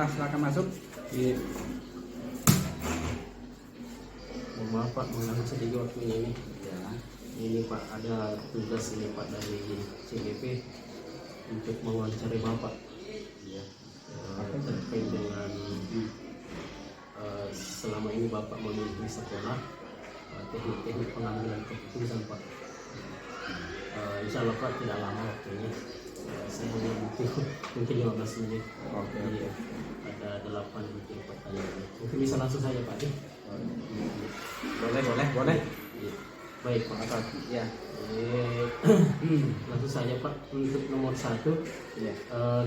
silakan masuk. Iya. Mohon maaf Pak, mengganggu sedikit waktunya ini. Ya. Ini Pak, ada tugas ini Pak dari CBP untuk mewawancari Bapak. Iya. Terkait dengan selama ini Bapak memimpin sekolah, teknik-teknik pengambilan keputusan Pak. Insya Allah Pak tidak lama waktunya. Saya hanya butuh mungkin 15 menit. Oke. Iya. Ada 8 mungkin pertanyaan. Mungkin bisa langsung saja Pak. Boleh. Iya. Baik Pak. Ya. Langsung saja Pak, untuk nomor 1. Iya.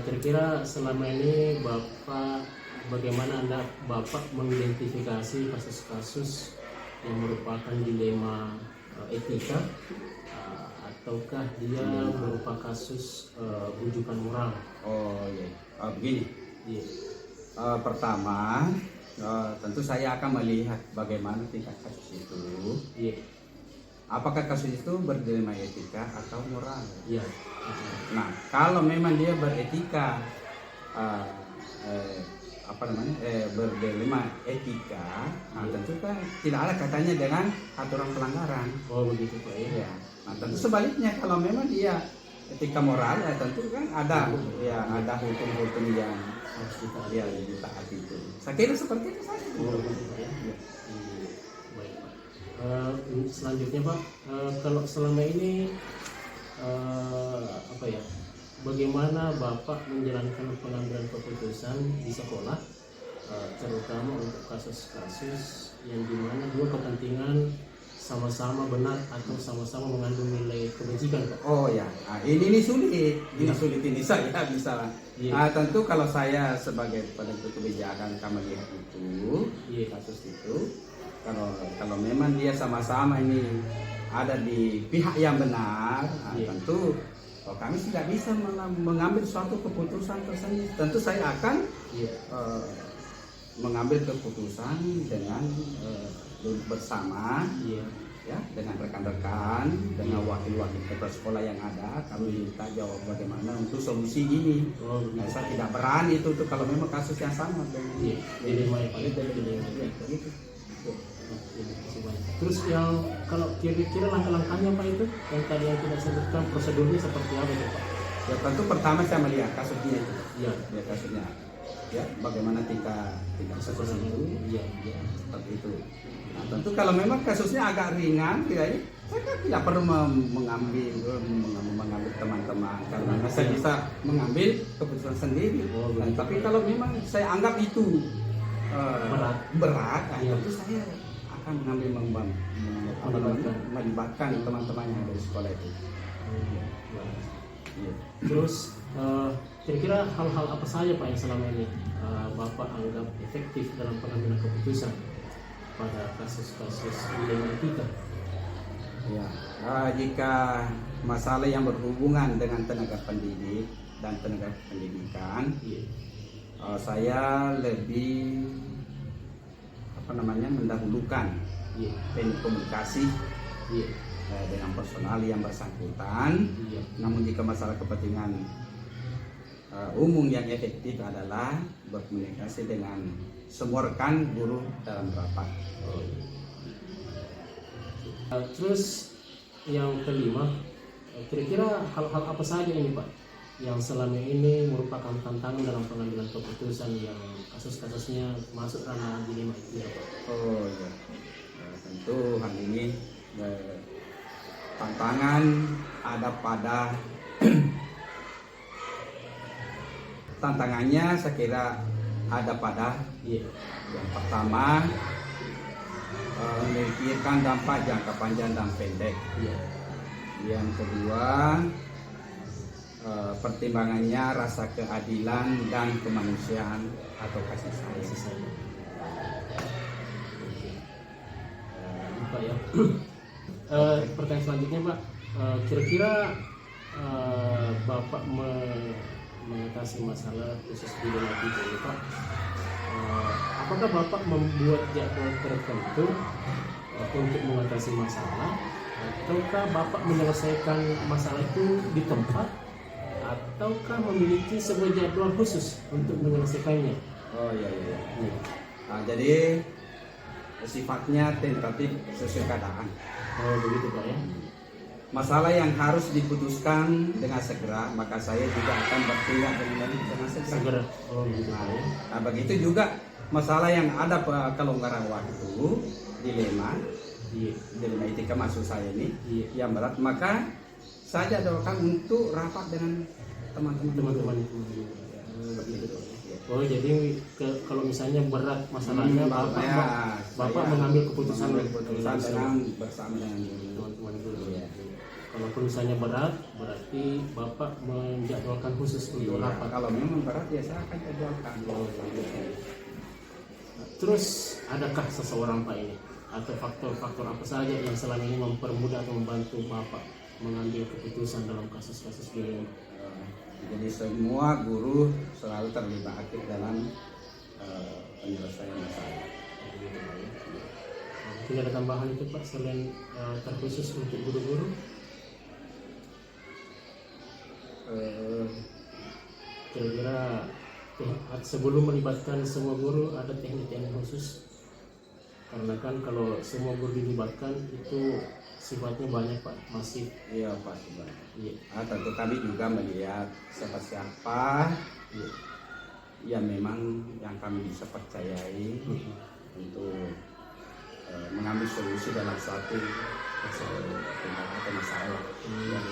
Kira-kira selama ini Bapak, bagaimana Bapak mengidentifikasi kasus-kasus yang merupakan dilema etika, ataukah dia berupa kasus bujukan moral? Oh iya. Begini. Iya. Pertama, tentu saya akan melihat bagaimana tingkat kasus itu. Iya. Apakah kasus itu berdilema etika atau moral? Iya. Nah, kalau memang dia beretika, berdilema etika, nah, tentu kan tidak ada katanya dengan aturan pelanggaran. Oh begitu Pak ya. Ya. Nah, tentu sebaliknya kalau memang dia etika moral, ya tentu kan ada hukum-hukum yang Harus kita ditaati itu. Saya kira seperti itu saja. Oh begitu Pak ya. Ya. Baik Pak. Selanjutnya Pak, kalau selama ini bagaimana Bapak menjalankan pengambilan keputusan di sekolah, terutama untuk kasus-kasus yang dimana dua kepentingan sama-sama benar atau sama-sama mengandung nilai kebajikan Pak? Oh ya, ini sulit, ini saya bisa. Tentu kalau saya sebagai penentu kebijakan akan melihat itu, kasus itu, kalau memang dia sama-sama ini ada di pihak yang benar, tentu kami tidak bisa mengambil suatu keputusan tersendiri. Tentu saya akan mengambil keputusan dengan duduk bersama, ya, dengan rekan-rekan, dengan wakil-wakil kepala sekolah yang ada. Kami minta jawab bagaimana untuk solusi ini. Saya tidak berani itu untuk kalau memang kasus yang sama dengan begitu. Terus yang kalau kira-kira langkah-langkahnya Pak itu yang tadi yang kita sebutkan, prosedurnya seperti apa itu Pak? Ya tentu pertama saya melihat kasusnya itu. Iya. Ya kasusnya. Ya bagaimana tingkat kasus itu. Iya. Seperti itu. Nah, tentu kalau memang kasusnya agak ringan, saya kan tidak perlu mengambil teman-teman karena saya bisa mengambil keputusan sendiri. Tapi kalau memang saya anggap itu berat, tentu saya akan melibatkan teman-teman yang ada di sekolah itu. Terus kira-kira hal-hal apa saja Pak yang selama ini Bapak anggap efektif dalam pengambilan keputusan pada kasus-kasus dilema etika? Ya, jika masalah yang berhubungan dengan tenaga pendidik dan tenaga pendidikan, saya lebih mendahulukan teknik komunikasi dengan personal yang bersangkutan. Namun jika masalah kepentingan umum yang efektif adalah berkomunikasi dengan semua rekan guru dalam rapat. Terus yang kelima, kira-kira hal-hal apa saja ini Pak yang selama ini merupakan tantangan dalam pengambilan keputusan yang kasus-kasusnya masuk ranah dilema etika Pak? Oh ya, tentu hal ini tantangan ada pada tantangannya saya kira ada pada yang pertama memikirkan dampak jangka panjang dan pendek. Yang kedua pertimbangannya rasa keadilan dan kemanusiaan atau kasih sayang. Pak ya. Pertanyaan selanjutnya Pak, kira-kira Bapak mengatasi masalah khusus di dalam ini Pak, apakah Bapak membuat jadwal tertentu untuk mengatasi masalah, ataukah Bapak menyelesaikan masalah itu di tempat, ataukah memiliki sebuah jadwal khusus untuk menyelesaikannya? Oh iya iya. Iya. Nah, jadi sifatnya tentatif sesuai keadaan. Oh begitu Pak ya. Masalah yang harus diputuskan dengan segera, maka saya juga akan bertindak dengan segera. Segera. Oh begitu Pak ya. Nah, begitu juga masalah yang ada kelonggaran waktu, dilema Iya. dilema etika maksud saya ini Iya. yang berat, maka saya jadwalkan untuk rapat dengan teman-teman Teman-teman itu. begitu. Oh jadi kalau misalnya berat masalahnya Bapak mengambil keputusan dengan bersama dengan teman-teman dulu. Iya. Kalaupun misalnya berat, berarti Bapak menjadwalkan khusus untuk Iya, rapat. kalau memang berat ya saya akan jadwalkan. Terus adakah seseorang Pak ini atau faktor-faktor apa saja yang selama ini mempermudah atau membantu Bapak mengambil keputusan dalam kasus-kasus beliau? Jadi semua guru selalu terlibat aktif dalam penyelesaian masalah. Mungkin ada tambahan itu Pak selain terkhusus untuk guru-guru? Kira-kira sebelum melibatkan semua guru ada teknik-teknik khusus? Karena kan kalau semua guru dilibatkan itu sifatnya banyak Pak, masif. Iya pasti banyak. Iya. Tentu kami juga melihat siapa Iya. yang memang yang kami bisa percayai untuk mengambil solusi dalam suatu masalah.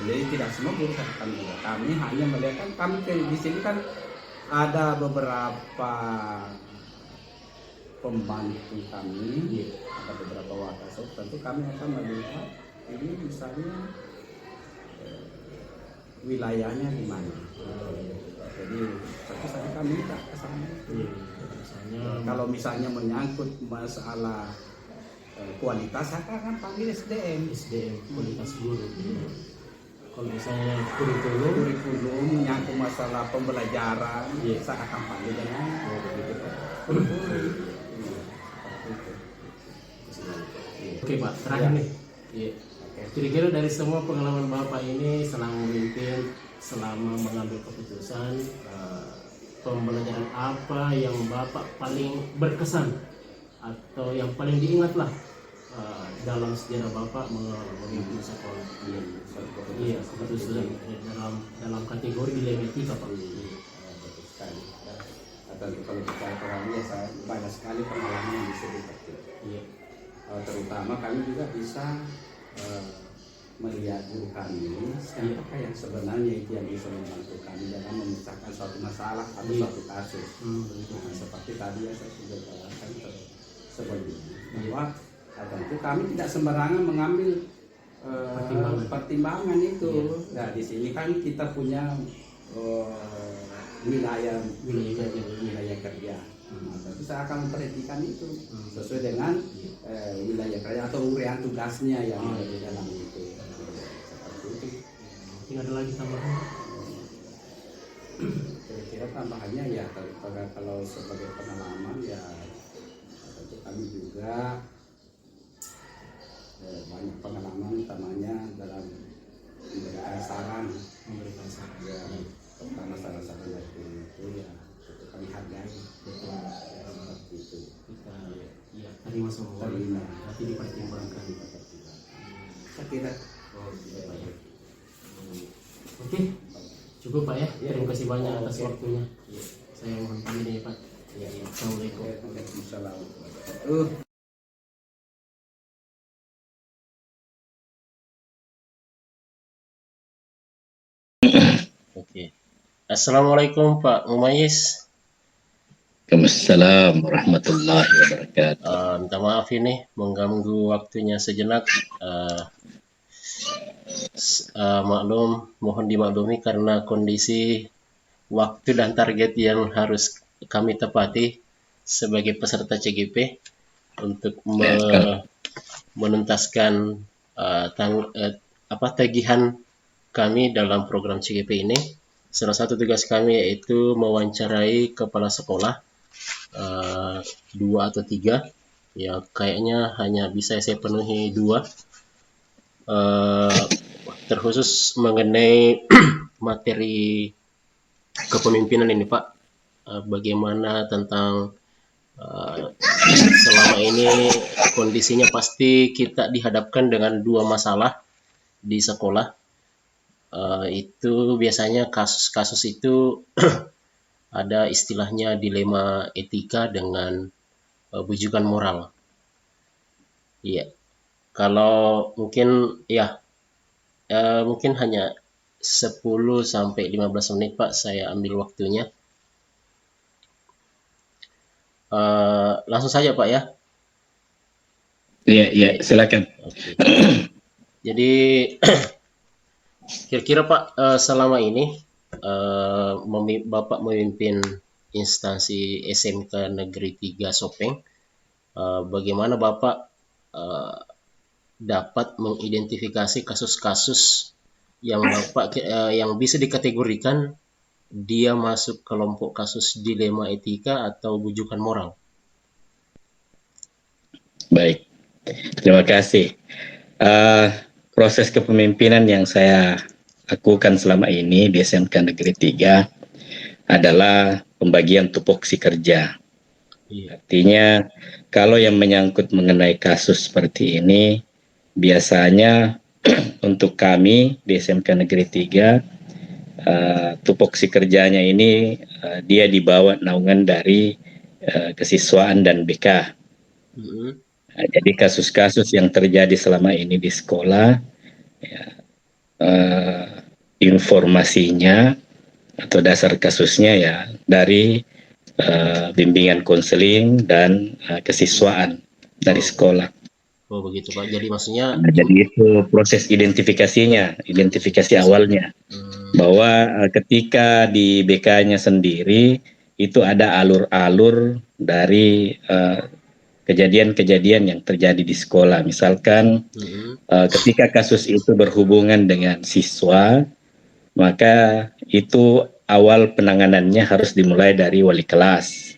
Jadi tidak semua guru kami juga. Kami hanya melihat kan kami di sini kan ada beberapa pembantu kami, ada beberapa wakasop. Tentu kami akan melihat ini misalnya wilayahnya di mana. Jadi tentu saja kami minta ke sana. Misalnya Kalau misalnya menyangkut masalah kualitas, saya akan panggil SDM kualitas guru. Kalau misalnya kurikulum menyangkut masalah pembelajaran, Iya. saya akan panggil dengan begitu Pak. kurikulum. Oke Pak, terakhir nih. Iya. Oke. Kira-kira dari semua pengalaman Bapak ini selama memimpin, selama mengambil keputusan, pembelajaran apa yang Bapak paling berkesan atau yang paling diingat lah dalam sejarah Bapak memimpin sekolah? Iya, keputusan dalam kategori dilema etika Pak. Betul sekali. Tentu kalau bicara pengalaman ya saya banyak sekali pengalaman yang bisa dipetik. Iya. Terutama kami juga bisa melihat guru kami siapakah yang sebenarnya itu yang bisa membantu kami dalam memecahkan suatu masalah atau suatu kasus. Nah, seperti tadi ya saya sudah jelaskan sebelumnya bahwa tentu kami tidak sembarangan mengambil pertimbangan itu. Nah di sini kan kita punya wilayah kerja. Tapi saya akan memperhatikan itu sesuai dengan wilayah kerja atau urean tugasnya yang ada di dalam itu. Seperti itu. Mungkin ada lagi tambahan? Kira-kira tambahannya ya kalau sebagai pengalaman ya tentu kami juga banyak pengalaman utamanya dalam memberikan saran ya, pertama saran-saran dari itu ya kami hargai betul seperti itu Kita ya terima semua, nanti dipertimbangkan. saya kira Oke, cukup Pak ya. Terima kasih banyak atas waktunya. Saya mohon pamit ya Pak. Assalamualaikum. Waalaikumsalam. Oke. Assalamualaikum Pak Mumayis. Waalaikumsalam warahmatullahi wabarakatuh. Minta maaf ini mengganggu waktunya sejenak. Mohon dimaklumi karena kondisi waktu dan target yang harus kami tepati sebagai peserta CGP untuk menuntaskan tagihan kami dalam program CGP ini. Salah satu tugas kami yaitu mewawancarai kepala sekolah 2 atau 3, ya kayaknya hanya bisa saya penuhi 2, terkhusus mengenai materi kepemimpinan ini Pak. bagaimana tentang selama ini kondisinya pasti kita dihadapkan dengan dua masalah di sekolah. Itu biasanya kasus-kasus itu ada istilahnya dilema etika dengan bujukan moral. Iya, kalau mungkin ya mungkin hanya 10 sampai 15 menit Pak, saya ambil waktunya. Langsung saja Pak ya. Iya, silakan. Oke. Jadi kira-kira Pak, selama ini Bapak memimpin instansi SMK Negeri 3 Sopeng, bagaimana Bapak dapat mengidentifikasi kasus-kasus yang Bapak yang bisa dikategorikan dia masuk kelompok kasus dilema etika atau bujukan moral? Baik, terima kasih. Proses kepemimpinan yang saya lakukan selama ini di SMK Negeri 3 adalah pembagian tupoksi kerja. Artinya kalau yang menyangkut mengenai kasus seperti ini, biasanya untuk kami di SMK Negeri 3, tupoksi kerjanya ini dia dibawa naungan dari kesiswaan dan BK. Jadi kasus-kasus yang terjadi selama ini di sekolah, ya, informasinya atau dasar kasusnya ya dari bimbingan konseling dan kesiswaan dari sekolah. Oh begitu Pak. Jadi maksudnya jadi itu proses identifikasi awalnya. Bahwa ketika di BK-nya sendiri itu ada alur-alur dari kejadian-kejadian yang terjadi di sekolah. Misalkan ketika kasus itu berhubungan dengan siswa, maka itu awal penanganannya harus dimulai dari wali kelas.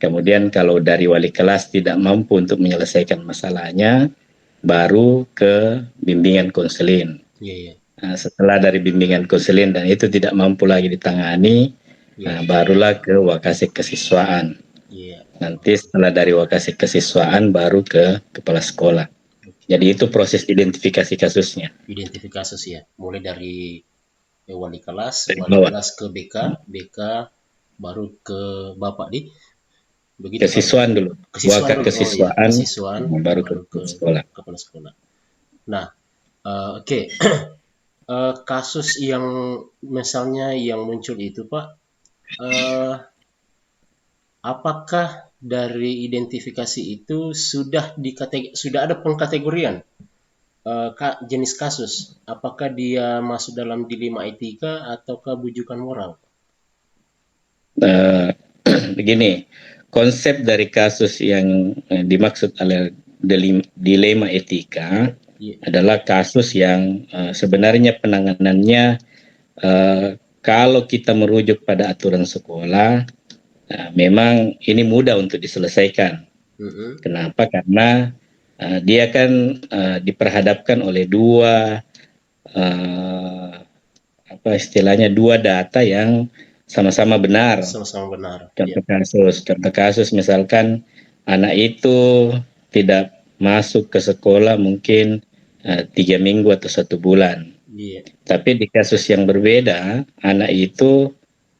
Kemudian kalau dari wali kelas tidak mampu untuk menyelesaikan masalahnya, baru ke bimbingan konseling. Nah, setelah dari bimbingan konseling dan itu tidak mampu lagi ditangani, barulah ke wakasek kesiswaan. Nanti setelah dari wakasek kesiswaan baru ke kepala sekolah. Jadi itu proses identifikasi kasusnya. Identifikasi kasus ya, mulai dari wali kelas ke BK, baru ke Bapak di begitu kesiswaan dulu. Kesiswaan, baru ke sekolah. Kepala sekolah. Nah, oke. Kasus yang misalnya yang muncul itu Pak, apakah dari identifikasi itu sudah ada pengkategorian jenis kasus? Apakah dia masuk dalam dilema etika ataukah bujukan moral? Begini, konsep dari kasus yang dimaksud oleh dilema etika adalah kasus yang sebenarnya penanganannya kalau kita merujuk pada aturan sekolah, memang ini mudah untuk diselesaikan. Kenapa? Karena dia kan diperhadapkan oleh dua dua data yang sama-sama benar. Contoh kasus misalkan anak itu tidak masuk ke sekolah mungkin 3 minggu atau 1 bulan. Tapi di kasus yang berbeda, anak itu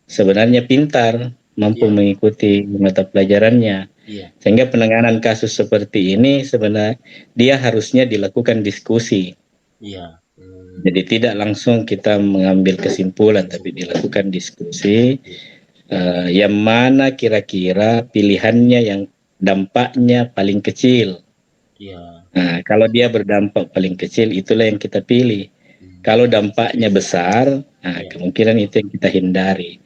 sebenarnya pintar, mampu mengikuti mata pelajarannya. Sehingga penanganan kasus seperti ini sebenarnya dia harusnya dilakukan diskusi. Jadi tidak langsung kita mengambil kesimpulan, tapi dilakukan diskusi yang mana kira-kira pilihannya yang dampaknya paling kecil. Nah, kalau dia berdampak paling kecil, itulah yang kita pilih. Kalau dampaknya besar, kemungkinan itu yang kita hindari.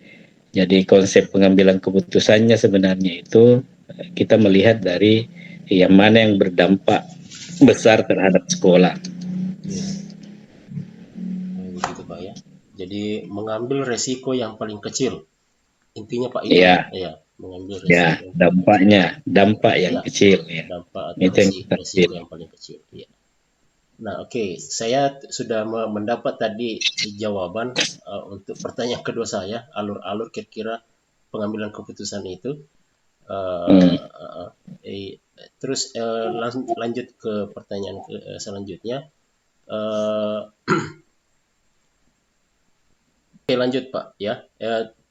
Jadi konsep pengambilan keputusannya sebenarnya itu kita melihat dari yang mana yang berdampak besar terhadap sekolah. Begitu Pak ya. Jadi mengambil resiko yang paling kecil. Intinya Pak itu. Mengambil resiko. Dampak yang kecil ya. Dampak atau resiko yang paling kecil. Ya. Nah, oke. Saya sudah mendapat tadi jawaban untuk pertanyaan kedua saya, alur-alur kira-kira pengambilan keputusan itu. Hmm. Terus lanjut ke pertanyaan selanjutnya. Oke, lanjut Pak ya.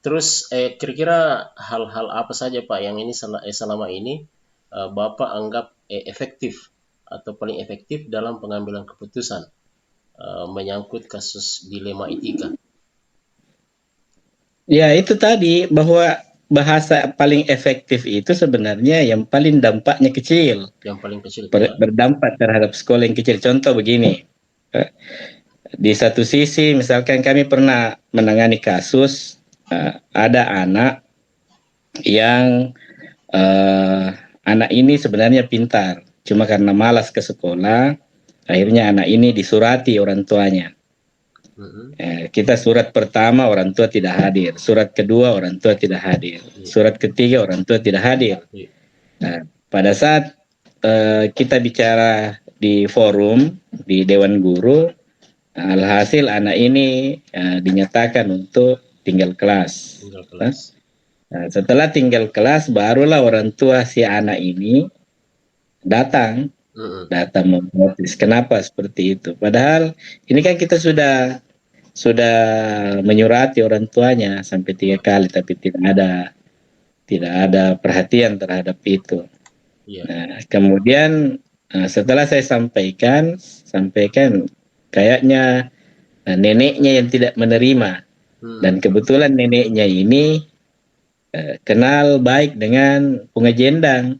Terus kira-kira hal-hal apa saja Pak yang ini selama ini Bapak anggap efektif atau paling efektif dalam pengambilan keputusan menyangkut kasus dilema etika? Ya, itu tadi bahwa bahasa paling efektif itu sebenarnya yang paling dampaknya kecil, Yang paling kecil ya. berdampak terhadap sekolah yang kecil. Contoh begini, di satu sisi misalkan kami pernah menangani kasus ada anak yang anak ini sebenarnya pintar, cuma karena malas ke sekolah, akhirnya anak ini disurati orang tuanya. Kita surat pertama orang tua tidak hadir, surat kedua orang tua tidak hadir, surat ketiga orang tua tidak hadir. Nah, pada saat kita bicara di forum di Dewan Guru, alhasil anak ini dinyatakan untuk tinggal kelas. Nah, setelah tinggal kelas barulah orang tua si anak ini datang memprotes. Kenapa seperti itu? Padahal ini kan kita sudah menyurati orang tuanya sampai 3 kali, tapi tidak ada perhatian terhadap itu. Nah, kemudian setelah saya sampaikan kayaknya neneknya yang tidak menerima, dan kebetulan neneknya ini kenal baik dengan Pungajendang.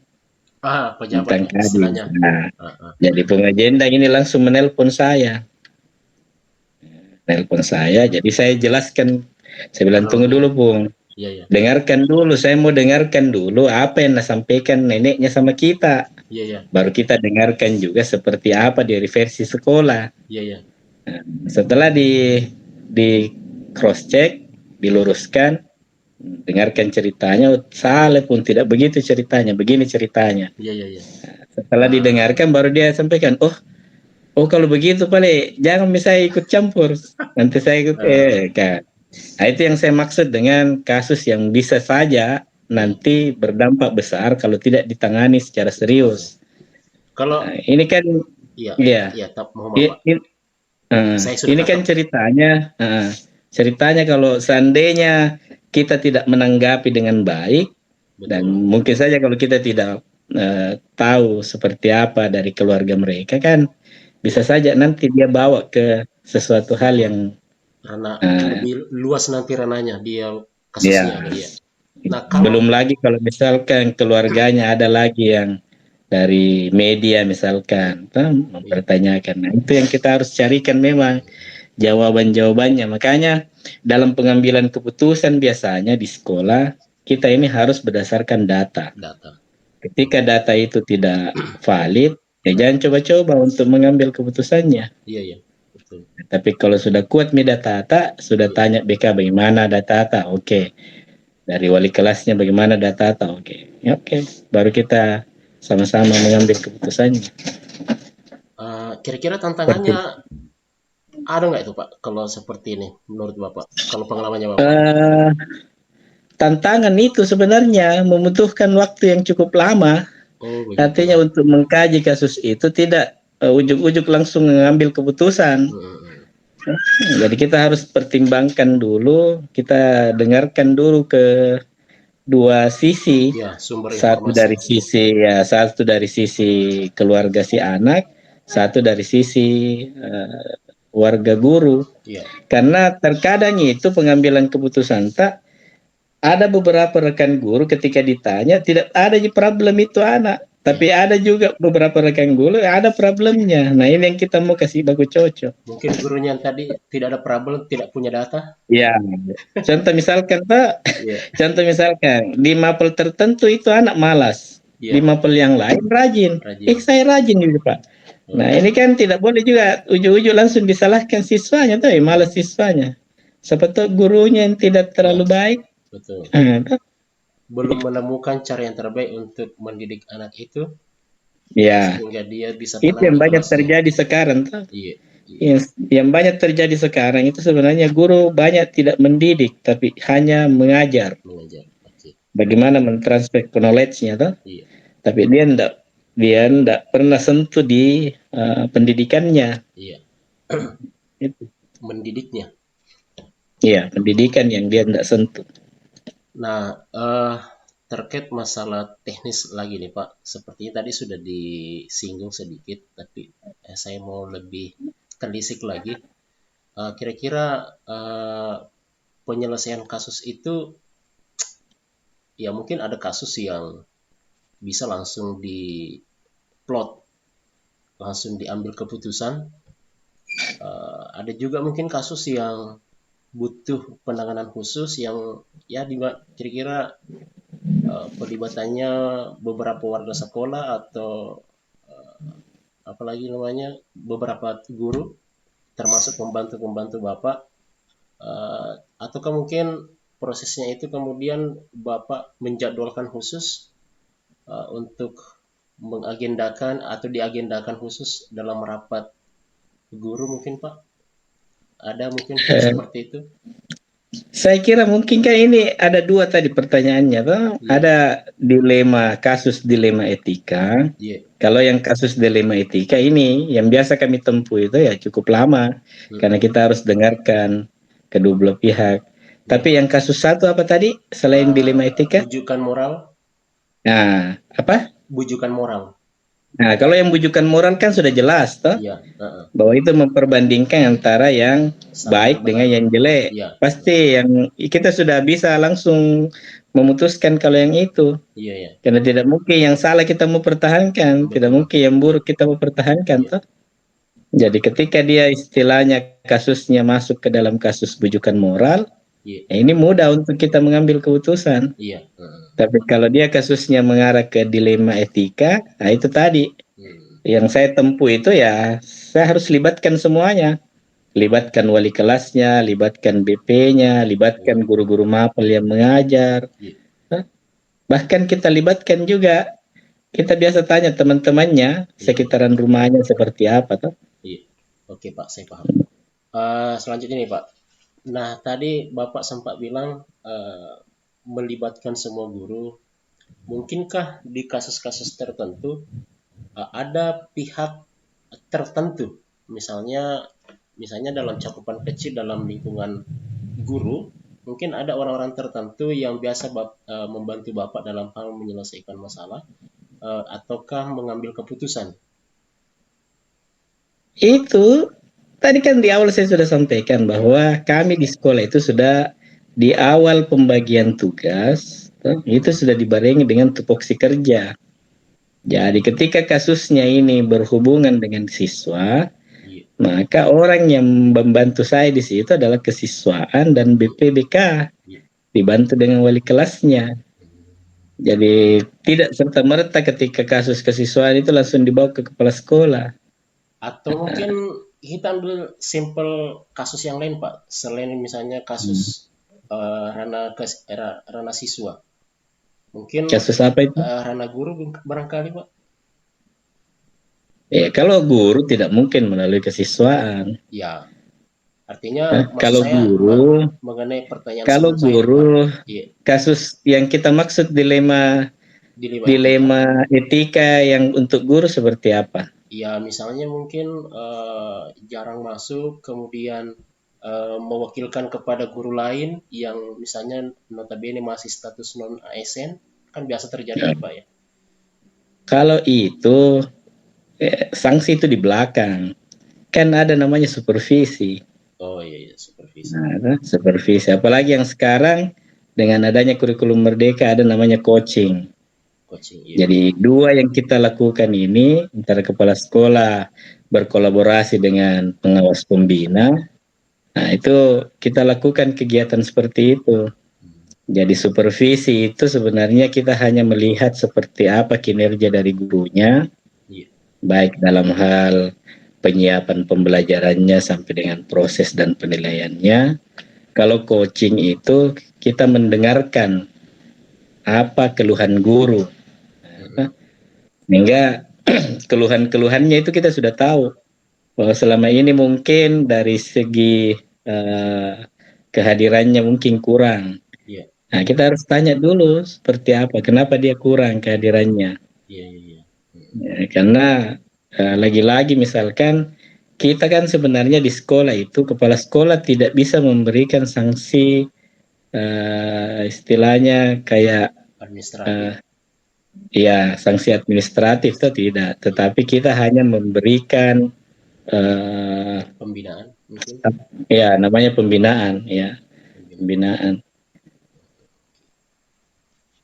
Pejabat istilahnya. Jadi Pungajendang ini langsung menelpon saya. Jadi saya jelaskan, saya bilang tunggu dulu Pung, dengarkan dulu, saya mau dengarkan dulu apa yang disampaikan neneknya sama kita, baru kita dengarkan juga seperti apa dari versi sekolah. Nah, setelah di cross check, diluruskan, dengarkan ceritanya, salah pun tidak begitu ceritanya, begini ceritanya. Nah, setelah didengarkan baru dia sampaikan, oh kalau begitu paling jangan bisa ikut campur, nanti saya ikut kan. Nah, itu yang saya maksud dengan kasus yang bisa saja nanti berdampak besar kalau tidak ditangani secara serius. Kalau ini kan ini kan ceritanya kalau seandainya kita tidak menanggapi dengan baik, dan mungkin saja kalau kita tidak tahu seperti apa dari keluarga mereka kan, bisa saja nanti dia bawa ke sesuatu hal yang lebih luas nanti ranahnya dia kasusnya. Nah, belum lagi kalau misalkan keluarganya ada lagi yang dari media misalkan mempertanyakan. Nah, itu yang kita harus carikan memang jawaban-jawabannya. Makanya dalam pengambilan keputusan biasanya di sekolah kita ini harus berdasarkan data. Ketika data itu tidak valid, ya jangan coba-coba untuk mengambil keputusannya. Betul. Tapi kalau sudah kuat data, sudah tanya BK bagaimana data, oke. Dari wali kelasnya bagaimana data, oke. Baru kita sama-sama mengambil keputusannya. Kira-kira tantangannya ada nggak itu Pak kalau seperti ini menurut Bapak? Kalau pengalamannya Bapak? Tantangan itu sebenarnya membutuhkan waktu yang cukup lama. Artinya untuk mengkaji kasus itu tidak ujuk-ujuk langsung mengambil keputusan. Jadi kita harus pertimbangkan dulu, kita dengarkan dulu ke dua sisi. Satu dari sisi keluarga si anak, satu dari sisi warga guru. Karena terkadang itu pengambilan keputusan ada beberapa rekan guru ketika ditanya tidak ada problem itu anak, tapi ada juga beberapa rekan guru ada problemnya. Nah, ini yang kita mau kasih baku cocok. Mungkin gurunya yang tadi tidak ada problem, tidak punya data. Ya, contoh misalkan contoh misalkan di mapel tertentu itu anak malas, di mapel yang lain rajin. Saya rajin juga Pak. Nah, ini kan tidak boleh juga ujuk-ujuk langsung disalahkan siswanya, malas siswanya. Seperti gurunya yang tidak terlalu baik. Betul. Belum menemukan cara yang terbaik untuk mendidik anak itu. Sehingga dia bisa itu yang banyak terjadi sekarang. Yang banyak terjadi sekarang itu sebenarnya guru banyak tidak mendidik, tapi hanya mengajar. bagaimana mentransfer knowledge-nya toh. Iya. Tapi dia ndak pernah sentuh di pendidikannya. Iya. Itu. Mendidiknya. Iya, pendidikan yang dia ndak sentuh. Nah, terkait masalah teknis lagi nih Pak, sepertinya tadi sudah disinggung sedikit, tapi saya mau lebih telisik lagi. Kira-kira penyelesaian kasus itu, ya mungkin ada kasus yang bisa langsung diplot, langsung diambil keputusan. Ada juga mungkin kasus yang butuh penanganan khusus yang ya kira-kira perlibatannya beberapa warga sekolah atau apalagi namanya beberapa guru termasuk pembantu-pembantu Bapak, ataukah mungkin prosesnya itu kemudian Bapak menjadwalkan khusus untuk mengagendakan atau diagendakan khusus dalam rapat guru mungkin Pak? Ada mungkin seperti itu? Saya kira mungkin kan ini ada dua tadi pertanyaannya, toh. Iya. Ada kasus dilema etika. Iya. Kalau yang kasus dilema etika ini yang biasa kami tempuh itu ya cukup lama karena kita harus dengarkan kedua belah pihak. Tapi yang kasus satu apa tadi selain dilema etika? Bujukan moral. Nah, apa? Bujukan moral. Nah, kalau yang bujukan moral kan sudah jelas, toh. Iya. Bahwa itu memperbandingkan antara yang baik dengan yang jelek. Iya. Pasti yang kita sudah bisa langsung memutuskan kalau yang itu. Iya, iya. Karena tidak mungkin yang salah kita mau pertahankan, tidak mungkin yang buruk kita mau pertahankan, toh. Jadi ketika dia istilahnya kasusnya masuk ke dalam kasus bujukan moral, ya ini mudah untuk kita mengambil keputusan. Iya. Tapi kalau dia kasusnya mengarah ke dilema etika, nah itu tadi. Yang saya tempuh itu ya saya harus libatkan semuanya. Libatkan wali kelasnya, libatkan BP-nya, libatkan guru-guru mapel yang mengajar. Bahkan kita libatkan juga, kita biasa tanya teman-temannya, sekitaran rumahnya seperti apa, toh? Iya. Oke Pak, saya paham. Selanjutnya nih Pak. Nah tadi Bapak sempat bilang melibatkan semua guru. Mungkinkah di kasus-kasus tertentu ada pihak tertentu, misalnya dalam cakupan kecil dalam lingkungan guru, mungkin ada orang-orang tertentu yang biasa membantu Bapak dalam hal menyelesaikan masalah ataukah mengambil keputusan? Itu tadi kan di awal saya sudah sampaikan bahwa kami di sekolah itu sudah di awal pembagian tugas itu sudah dibarengi dengan tupoksi kerja. Jadi ketika kasusnya ini berhubungan dengan siswa, maka orang yang membantu saya di situ adalah kesiswaan dan BPBK, dibantu dengan wali kelasnya. Jadi tidak serta-merta ketika kasus kesiswaan itu langsung dibawa ke kepala sekolah. Atau mungkin kita ambil simpel kasus yang lain Pak, selain misalnya kasus ranah siswa. Mungkin kasus apa itu? Ranah guru barangkali Pak. Ya kalau guru tidak mungkin melalui kesiswaan. Ya, artinya kalau guru mengenai pertanyaan kalau guru saya, kasus yang kita maksud dilema etika yang untuk guru seperti apa? Ya misalnya mungkin jarang masuk, kemudian mewakilkan kepada guru lain yang misalnya notabene masih status non ASN, kan biasa terjadi Pak ya. Kalau itu sanksi itu di belakang, kan ada namanya supervisi. Oh iya, supervisi. Nah, supervisi, apalagi yang sekarang dengan adanya kurikulum merdeka ada namanya coaching. Iya. Jadi dua yang kita lakukan ini antara kepala sekolah berkolaborasi dengan pengawas pembina. Nah itu kita lakukan kegiatan seperti itu. Jadi supervisi itu sebenarnya kita hanya melihat seperti apa kinerja dari gurunya, baik dalam hal penyiapan pembelajarannya sampai dengan proses dan penilaiannya. Kalau coaching itu kita mendengarkan apa keluhan guru, sehingga keluhan-keluhannya itu kita sudah tahu bahwa selama ini mungkin dari segi kehadirannya mungkin kurang. Nah, kita harus tanya dulu seperti apa, kenapa dia kurang kehadirannya. Iya, iya. Ya, karena lagi-lagi misalkan kita kan sebenarnya di sekolah itu kepala sekolah tidak bisa memberikan sanksi istilahnya kayak Administratif. ya sanksi administratif itu tidak, tetapi kita hanya memberikan Pembinaan mungkin. ya namanya pembinaan ya, pembinaan.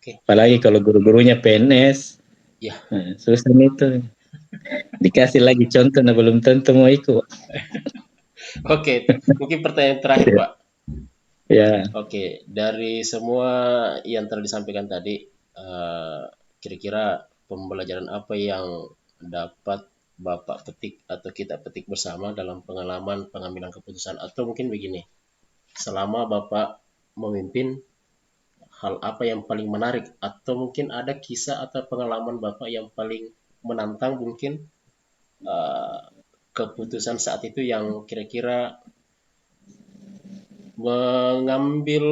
Oke. Apalagi kalau guru-gurunya PNS, Ya. nah, susah itu. Dikasih lagi contoh, nah belum tentu mau ikut. Oke, mungkin pertanyaan terakhir, Pak. Ya. Oke, dari semua yang telah disampaikan tadi, kira-kira pembelajaran apa yang dapat Bapak petik atau kita petik bersama dalam pengalaman pengambilan keputusan? Atau mungkin begini, selama Bapak memimpin, hal apa yang paling menarik? Atau mungkin ada kisah atau pengalaman Bapak yang paling menantang mungkin keputusan saat itu yang kira-kira mengambil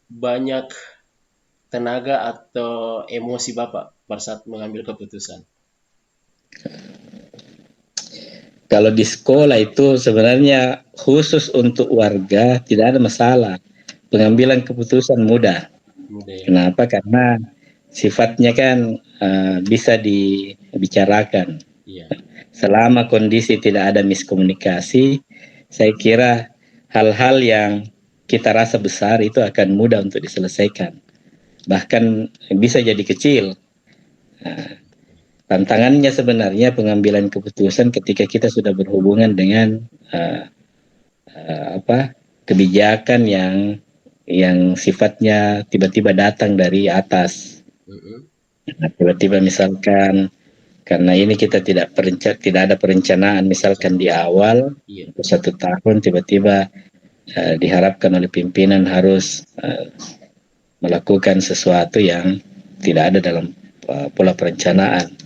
banyak tenaga atau emosi Bapak pada saat mengambil keputusan? Kalau di sekolah itu sebenarnya khusus untuk warga tidak ada masalah. Pengambilan keputusan mudah. Kenapa? Karena sifatnya kan bisa dibicarakan. Iya. Selama kondisi tidak ada miskomunikasi, saya kira hal-hal yang kita rasa besar itu akan mudah untuk diselesaikan. Bahkan bisa jadi kecil. Tantangannya sebenarnya pengambilan keputusan ketika kita sudah berhubungan dengan kebijakan yang sifatnya tiba-tiba datang dari atas. Nah, tiba-tiba misalkan karena ini kita tidak ada perencanaan misalkan di awal untuk 1 tahun tiba-tiba diharapkan oleh pimpinan harus melakukan sesuatu yang tidak ada dalam pola perencanaan.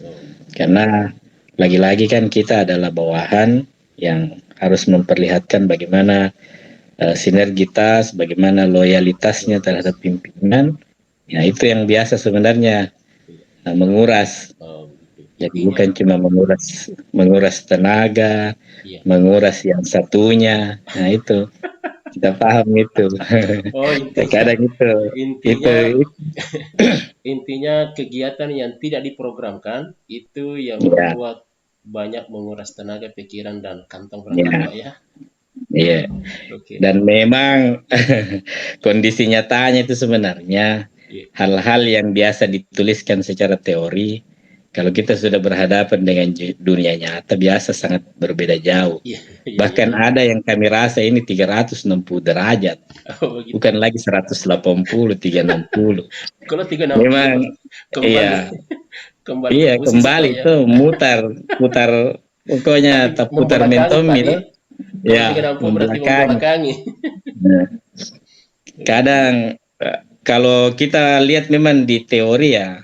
Karena lagi-lagi kan kita adalah bawahan yang harus memperlihatkan bagaimana sinergitas, bagaimana loyalitasnya terhadap pimpinan. Ya itu yang biasa sebenarnya menguras. Jadi bukan cuma menguras tenaga, menguras yang satunya. Nah itu kita paham itu. Oh, Kadang intinya kegiatan yang tidak diprogramkan itu yang membuat banyak menguras tenaga, pikiran dan kantong Bapak ya. Iya. Okay. Dan memang kondisi nyatanya itu sebenarnya hal-hal yang biasa dituliskan secara teori, kalau kita sudah berhadapan dengan dunia nyata biasa sangat berbeda jauh. Bahkan ada yang kami rasa ini 360 derajat. Bukan lagi 180, 360. Kalau 360 memang kembali itu mutar pokoknya putar mentom itu. Ya, membelakangi. Kadang kalau kita lihat memang di teori ya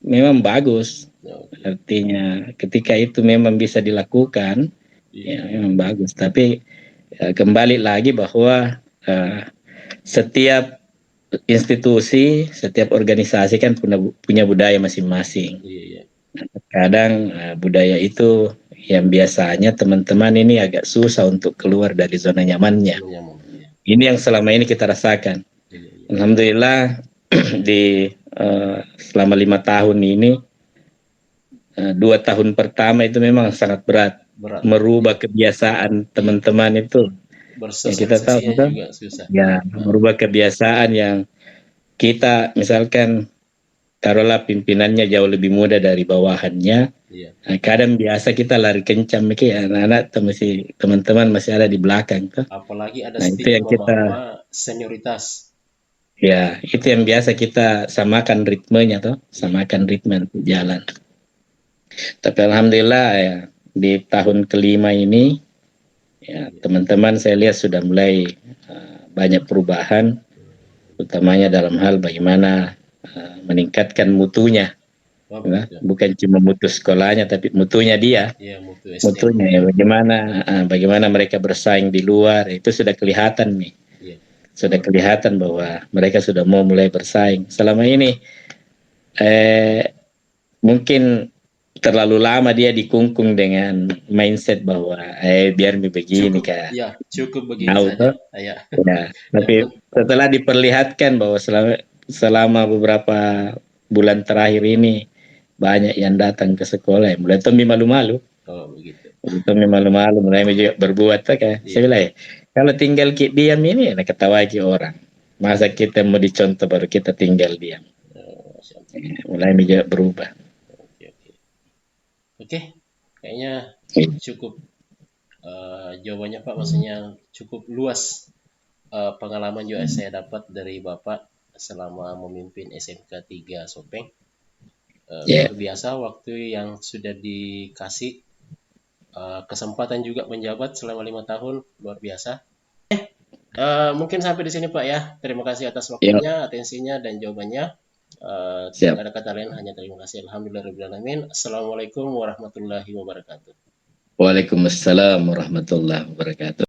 memang bagus. Artinya ketika itu memang bisa dilakukan ya memang bagus. Tapi kembali lagi bahwa setiap institusi, setiap organisasi kan punya budaya masing-masing. Kadang budaya itu yang biasanya teman-teman ini agak susah untuk keluar dari zona nyamannya. Ini yang selama ini kita rasakan. Alhamdulillah selama 5 tahun ini 2 tahun pertama itu memang sangat berat. Merubah kebiasaan teman-teman itu. Ya, kita tahu kan? Ya, merubah kebiasaan yang kita misalkan taruhlah pimpinannya jauh lebih muda dari bawahannya. Nah, kadang biasa kita lari kencang, anak-anak teman-teman masih ada di belakang. Apalagi ada itu yang kita senioritas. Ya, itu yang biasa kita samakan ritmenya samakan ritme jalan. Tapi alhamdulillah ya di tahun kelima ini ya teman-teman saya lihat sudah mulai banyak perubahan, utamanya dalam hal bagaimana meningkatkan mutunya. Bukan cuma mutu sekolahnya tapi mutunya dia. Mutunya ya bagaimana mereka bersaing di luar itu sudah kelihatan nih. sudah kelihatan bahwa mereka sudah mau mulai bersaing. Selama ini mungkin terlalu lama dia dikungkung dengan mindset bahwa biar begini Cukup, kak. ya cukup begini Tahu, saja. Ya. ya. Tapi setelah diperlihatkan bahwa selama beberapa bulan terakhir ini banyak yang datang ke sekolah, mulai Tommy malu-malu. Oh begitu. Tommy malu-malu, mulai juga berbuat kak. Saya bilang, kalau tinggal diam ini, ketawa orang. Masa kita mau dicontoh baru kita tinggal diam. Mulai juga berubah. Oke, kayaknya cukup jawabannya Pak, maksudnya cukup luas pengalaman juga saya dapat dari Bapak selama memimpin SMK 3 Sopeng. Luar biasa waktu yang sudah dikasih, kesempatan juga menjabat selama 5 tahun, luar biasa. Mungkin sampai di sini Pak ya. Terima kasih atas waktunya, atensinya dan jawabannya. Tidak ada kata lain, hanya terima kasih. Alhamdulillahirrahmanirrahim. Assalamualaikum warahmatullahi wabarakatuh. Waalaikumsalam warahmatullahi wabarakatuh.